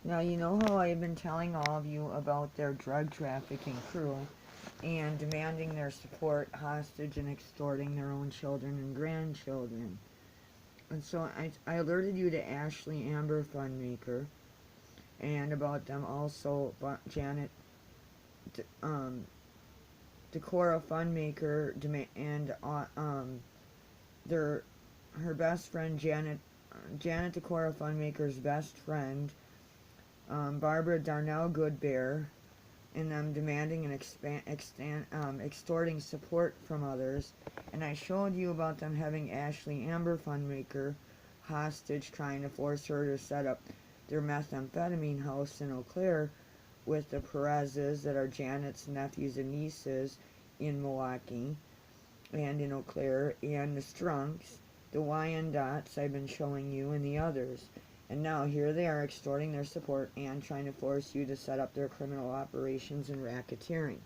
Now, you know how I've been telling all of you about their drug trafficking crew and demanding their support, hostage, and extorting their own children and grandchildren. And so I alerted you to Ashley Amber Funmaker and about them also Janet um, Decora Funmaker and their her best friend Janet Decora Funmaker's best friend Barbara Darnell Goodbear, and them demanding and extorting support from others. And I showed you about them having Ashley Amber Funmaker hostage, trying to force her to set up their methamphetamine house in Eau Claire with the Perez's that are Janet's nephews and nieces in Milwaukee and in Eau Claire, and the Strunks, the Wyandottes I've been showing you, and the others. And now here they are extorting their support and trying to force you to set up their criminal operations and racketeering.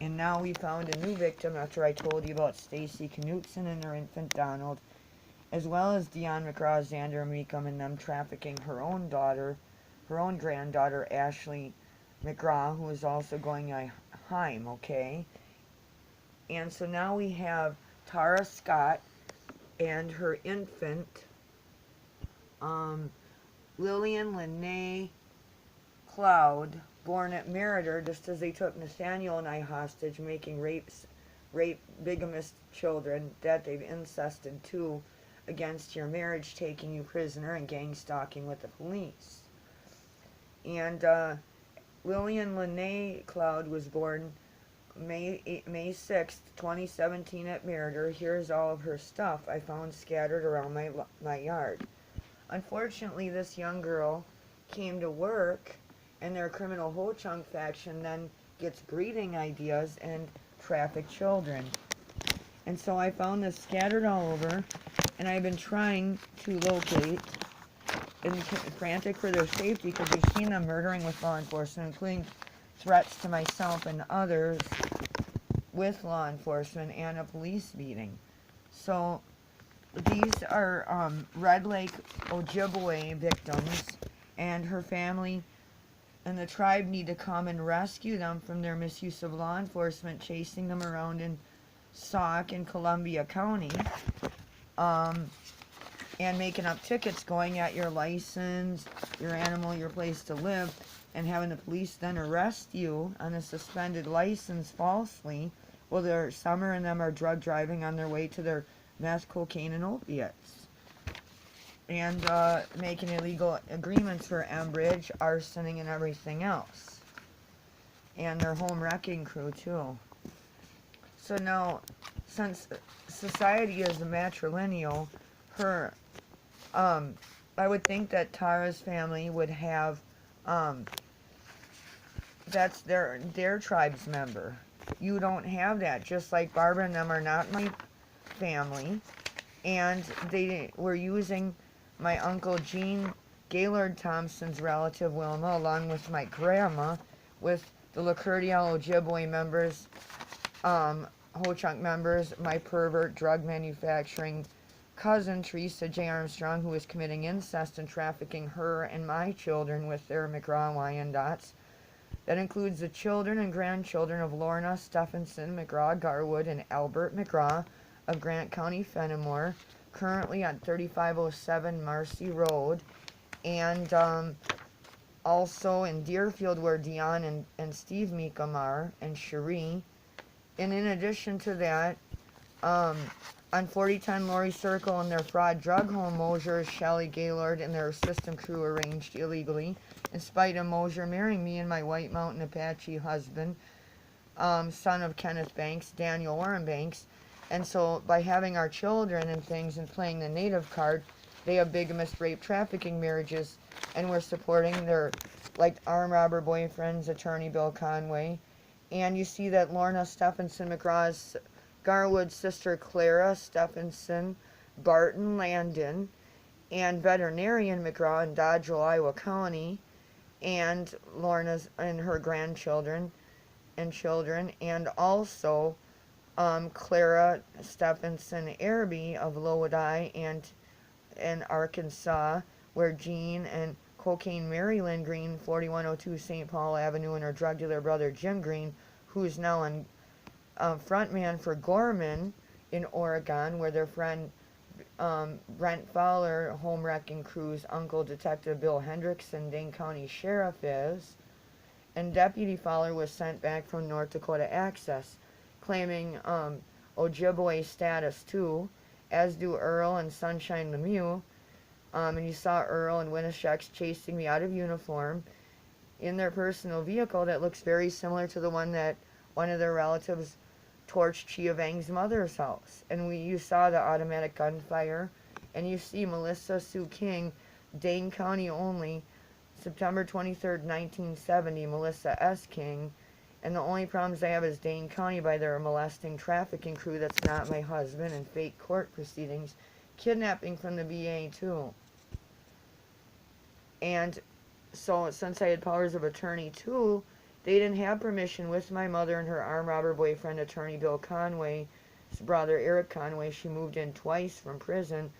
And now we found a new victim after I told you about Stacy Knutson and her infant Donald, as well as Dion McGraw, Xander Meekum, and them trafficking her own daughter, her own granddaughter, Ashley McGraw, who is also going a Heim, okay? And so now we have Tara Scott and her infant, Lillian Lene Cloud, born at Meritor, just as they took Nathaniel and I hostage, making rape, bigamist children that they've incested too, against your marriage, taking you prisoner, and gang stalking with the police. And Lillian Lene Cloud was born May 6th, 2017 at Meritor. Here's all of her stuff I found scattered around my yard. Unfortunately, this young girl came to work, and their criminal Ho Chunk faction then gets breeding ideas and traffic children. And so I found this scattered all over, and I've been trying to locate, and frantic for their safety, because we've seen them murdering with law enforcement, including threats to myself and others with law enforcement and a police beating. So these are Red Lake Ojibwe victims, and her family and the tribe need to come and rescue them from their misuse of law enforcement, chasing them around in Sauk in Columbia County, and making up tickets, going at your license, your animal, your place to live, and having the police then arrest you on a suspended license falsely. Well, some of them are drug driving on their way to their meth, cocaine, and opiates, and making illegal agreements for Enbridge, arsoning, and everything else, and their home wrecking crew too. So now, since society is a matrilineal, I would think that Tara's family would have, that's their tribe's member. You don't have that, just like Barbara and them are not my family, and they were using my Uncle Gene Gaylord Thompson's relative Wilma, along with my grandma, with the Lacertial Ojibwe members, Ho Chunk members, my pervert drug manufacturing cousin Teresa J. Armstrong, who was committing incest and trafficking her and my children with their McGraw Wyandottes. That includes the children and grandchildren of Lorna Stephenson McGraw Garwood and Albert McGraw of Grant County, Fenimore, currently at 3507 Marcy Road, and also in Deerfield, where Dion and Steve Meekum are, and Cherie. And in addition to that, on 4010 Laurie Circle and their fraud drug home, Mosier, Shelley Gaylord, and their system crew arranged illegally, in spite of Mosier marrying me and my White Mountain Apache husband, son of Kenneth Banks, Daniel Warren Banks. And so by having our children and things and playing the native card, they have bigamist, rape, trafficking marriages, and we're supporting their, like, armed robber boyfriends, attorney Bill Conway. And you see that Lorna Stephenson McGraw's Garwood's sister Clara Stephenson Barton Landon, and veterinarian McGraw in Dodgeville, Iowa County, and Lorna's and her grandchildren and children, and also Clara Stephenson Airby of Lodi and Arkansas, where Jean and cocaine Marilyn Green, 4102 St. Paul Avenue, and her drug dealer brother Jim Green, who's now a frontman for Gorman in Oregon, where their friend Brent Fowler, home wrecking crew's uncle, Detective Bill Hendrickson, Dane County Sheriff, is. And Deputy Fowler was sent back from North Dakota Access, claiming Ojibwe status too, as do Earl and Sunshine Lemieux. And you saw Earl and Winisheks chasing me out of uniform in their personal vehicle that looks very similar to the one that one of their relatives torched Chia Vang's mother's house. And you saw the automatic gunfire, and you see Melissa Sue King, Dane County only, September 23rd, 1970, Melissa S. King. And the only problems I have is Dane County by their molesting trafficking crew that's not my husband, and fake court proceedings. Kidnapping from the VA too. And so since I had powers of attorney too, they didn't have permission with my mother and her armed robber boyfriend, attorney Bill Conway's brother Eric Conway. She moved in twice from prison,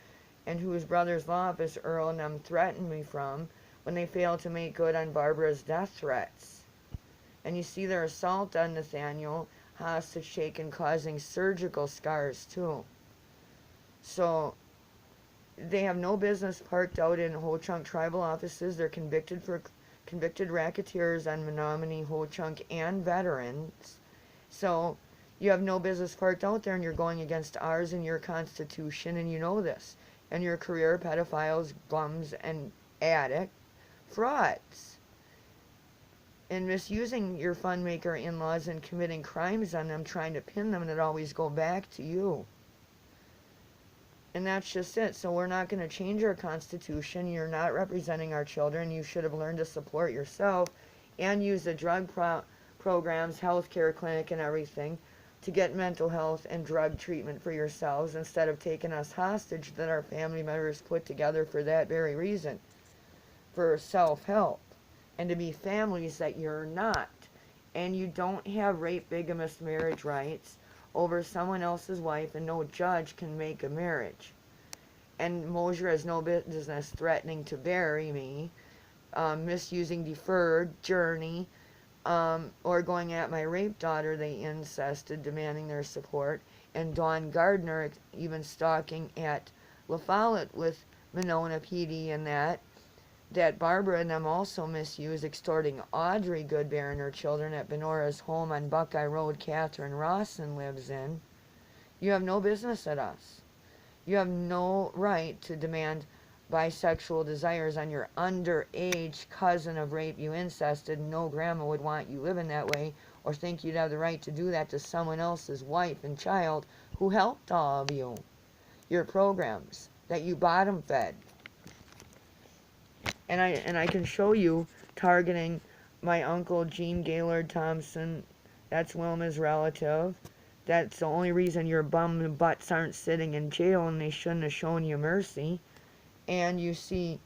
and whose brother's law office Earl and them threatened me from when they failed to make good on Barbara's death threats. And you see their assault on Nathaniel, hostage taken, causing surgical scars too. So they have no business parked out in Ho-Chunk tribal offices. They're convicted racketeers on Menominee, Ho-Chunk, and veterans. So you have no business parked out there, and you're going against ours and your constitution, and you know this. And your career pedophiles, bums, and addict frauds. And misusing your fund maker in-laws and committing crimes on them, trying to pin them, and it always go back to you. And that's just it. So we're not going to change our constitution. You're not representing our children. You should have learned to support yourself and use the drug programs, healthcare clinic, and everything to get mental health and drug treatment for yourselves, instead of taking us hostage that our family members put together for that very reason, for self-help, and to be families that you're not. And you don't have rape, bigamist marriage rights over someone else's wife, and no judge can make a marriage. And Mosier has no business threatening to bury me, misusing deferred, journey, or going at my rape daughter they incested, demanding their support, and Dawn Gardner even stalking at La Follette with Monona PD, and that Barbara and them also misuse, extorting Audrey Goodbear and her children at Benora's home on Buckeye Road Catherine Rawson lives in. You have no business at us. You have no right to demand bisexual desires on your underage cousin of rape you incested. No grandma would want you living that way, or think you'd have the right to do that to someone else's wife and child who helped all of you. Your programs that you bottom fed. And I can show you targeting my uncle Gene Gaylord Thompson. That's Wilma's relative. That's the only reason your bum butts aren't sitting in jail, and they shouldn't have shown you mercy. And you see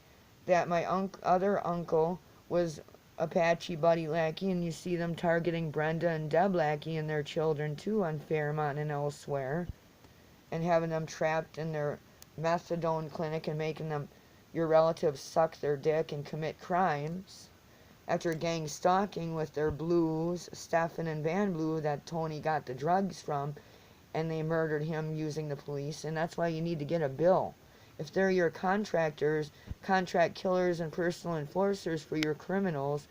that my other uncle was Apache Buddy Lackey, and you see them targeting Brenda and Deb Lackey and their children too on Fairmont and elsewhere, and having them trapped in their methadone clinic and making them, your relatives, suck their dick and commit crimes after gang stalking with their blues, Stephen and Van Blue, that Tony got the drugs from, and they murdered him using the police. And that's why you need to get a bill. If they're your contractors, contract killers, and personal enforcers for your criminals,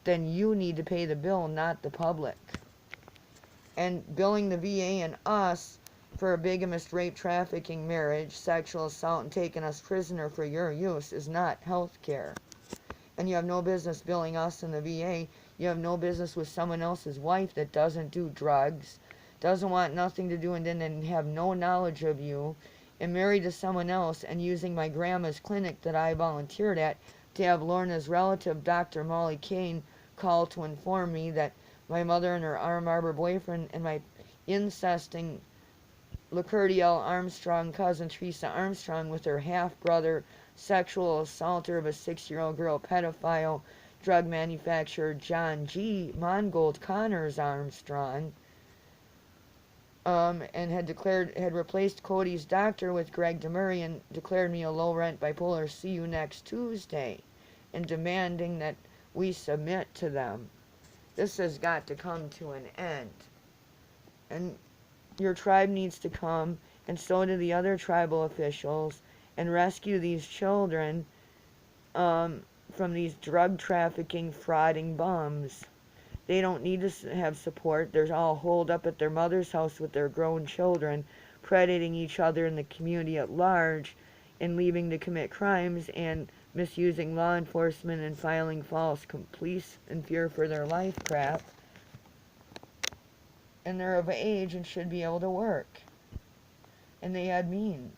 then you need to pay the bill, not the public. And billing the VA and us for a bigamist, rape, trafficking, marriage, sexual assault, and taking us prisoner for your use is not health care. And you have no business billing us in the VA. You have no business with someone else's wife that doesn't do drugs, doesn't want nothing to do, and then have no knowledge of you, and married to someone else, and using my grandma's clinic that I volunteered at to have Lorna's relative, Dr. Molly Kane, call to inform me that my mother and her armed robber boyfriend and my incesting Lacerdiel Armstrong cousin Teresa Armstrong with her half-brother, sexual assaulter of a 6-year-old girl, pedophile, drug manufacturer John G. Mongold Connors Armstrong, and had replaced Cody's doctor with Greg DeMurray, and declared me a low-rent bipolar. See you next Tuesday. and demanding that we submit to them. This has got to come to an end. And your tribe needs to come, and so do the other tribal officials, and rescue these children from these drug trafficking, frauding bums. They don't need to have support. They're all holed up at their mother's house with their grown children, predating each other in the community at large, and leaving to commit crimes and misusing law enforcement and filing false police in fear for their life crap. And they're of age and should be able to work. And they had means.